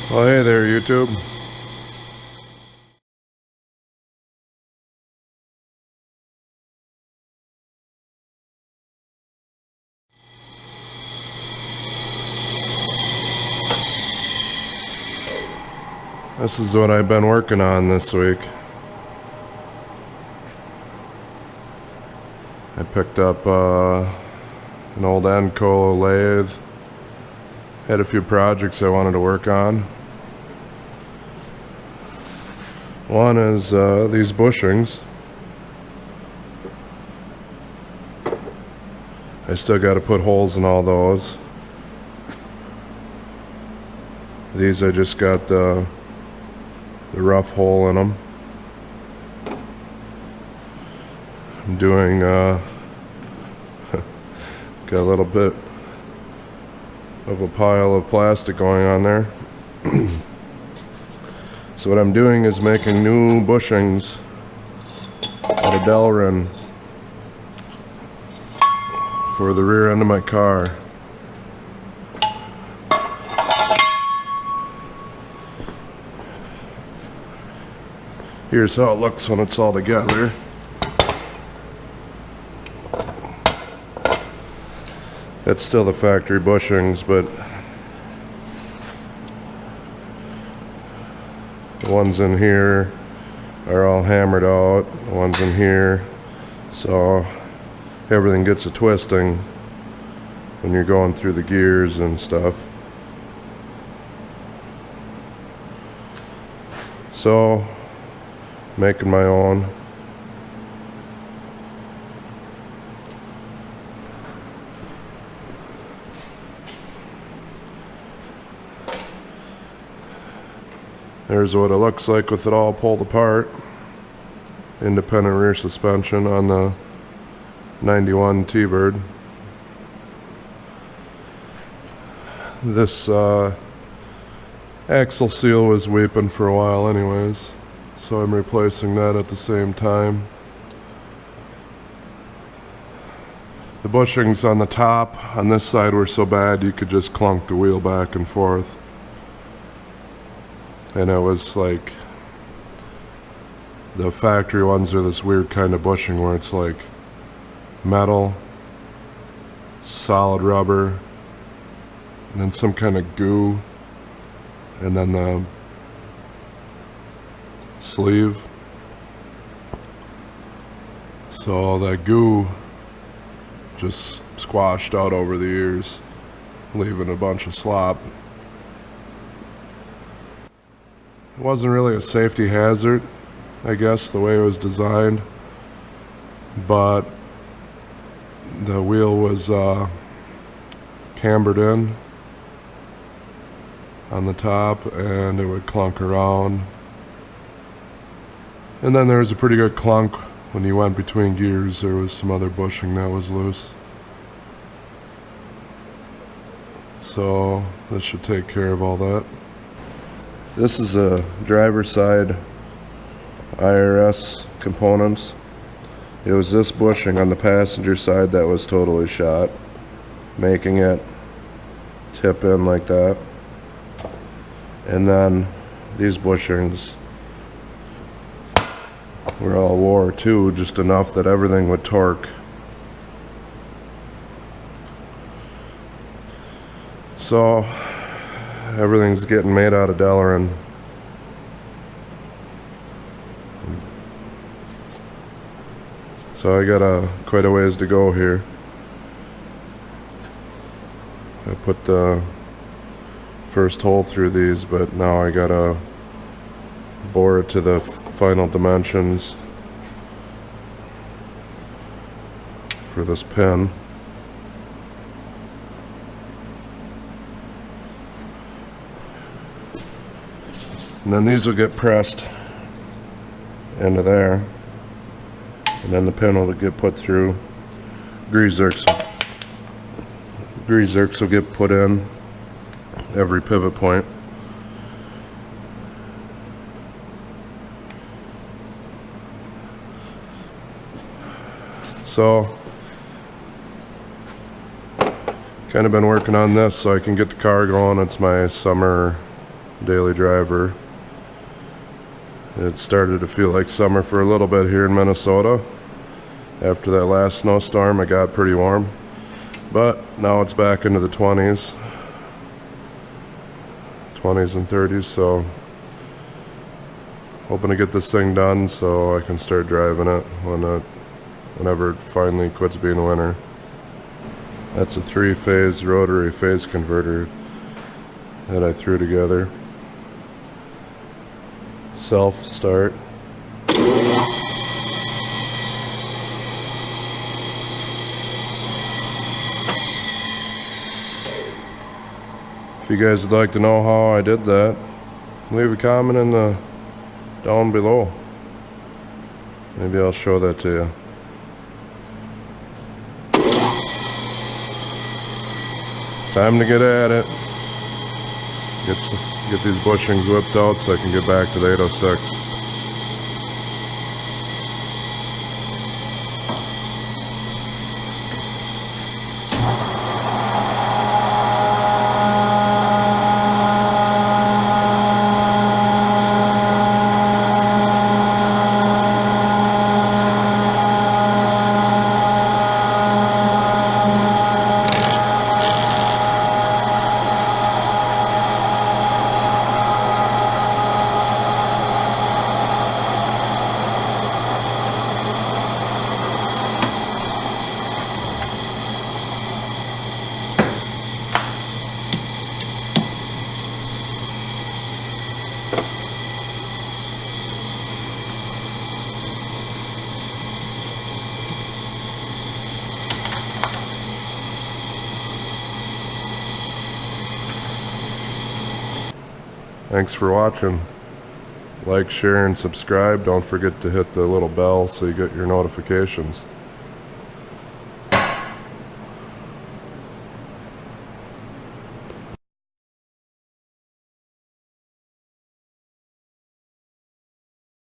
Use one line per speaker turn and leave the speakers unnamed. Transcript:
Well, hey there, YouTube. This is what I've been working on this week. I picked up an old Enco lathe. Had a few projects I wanted to work on. One is these bushings. I still got to put holes in all those. These I just got the rough hole in them. I'm doing got a little bit of a pile of plastic going on there. So what I'm doing is making new bushings out of Delrin for the rear end of my car. Here's how it looks when it's all together. That's still the factory bushings, but the ones in here are all hammered out, the ones in here, so everything gets a twisting when you're going through the gears and stuff. So making my own. There's what it looks like with it all pulled apart. Independent rear suspension on the 91 T-Bird. This axle seal was weeping for a while anyways, so I'm replacing that at the same time. The bushings on the top on this side were so bad you could just clunk the wheel back and forth. And it was like, the factory ones are this weird kind of bushing where it's like metal, solid rubber, and then some kind of goo, and then the sleeve. So that goo just squashed out over the ears, leaving a bunch of slop. It wasn't really a safety hazard, I guess, the way it was designed, but the wheel was cambered in on the top and it would clunk around. And then there was a pretty good clunk when you went between gears. There was some other bushing that was loose. So this should take care of all that. This is a driver's side IRS components. It was this bushing on the passenger side that was totally shot, making it tip in like that. And then these bushings were all wore too, just enough that everything would torque. So everything's getting made out of Delrin. So I got quite a ways to go here. I put the first hole through these, but now I gotta bore it to the final dimensions for this pin. And then these will get pressed into there, and then the pin will get put through. Grease zerks will get put in every pivot point. So kind of been working on this so I can get the car going. It's my summer daily driver. It started to feel like summer for a little bit here in Minnesota. After that last snowstorm, it got pretty warm, but now it's back into the 20s and 30s, so hoping to get this thing done so I can start driving it whenever it finally quits being winter. That's a 3-phase rotary phase converter that I threw together. Self start. If you guys would like to know how I did that, leave a comment in the down below. Maybe I'll show that to you. Time to get at it. Get these bushings whipped out so I can get back to the 806. Thanks for watching. Like, share, and subscribe. Don't forget to hit the little bell so you get your notifications.